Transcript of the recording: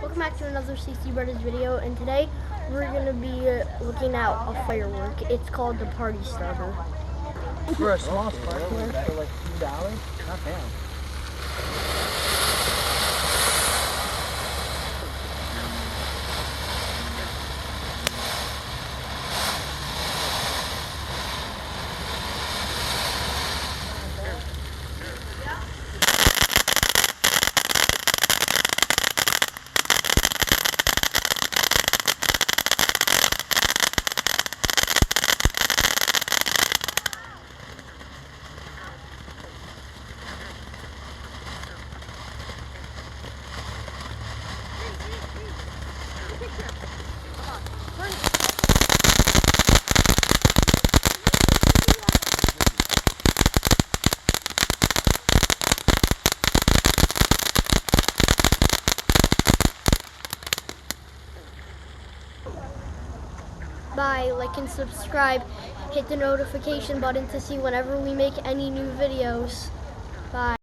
Welcome back to another CC Brothers video, and today we're going to be looking at a firework. It's called the Party Starter. For a small sparkler for like $2, not bad. Bye, like and subscribe. Hit the notification button to see whenever we make any new videos. Bye.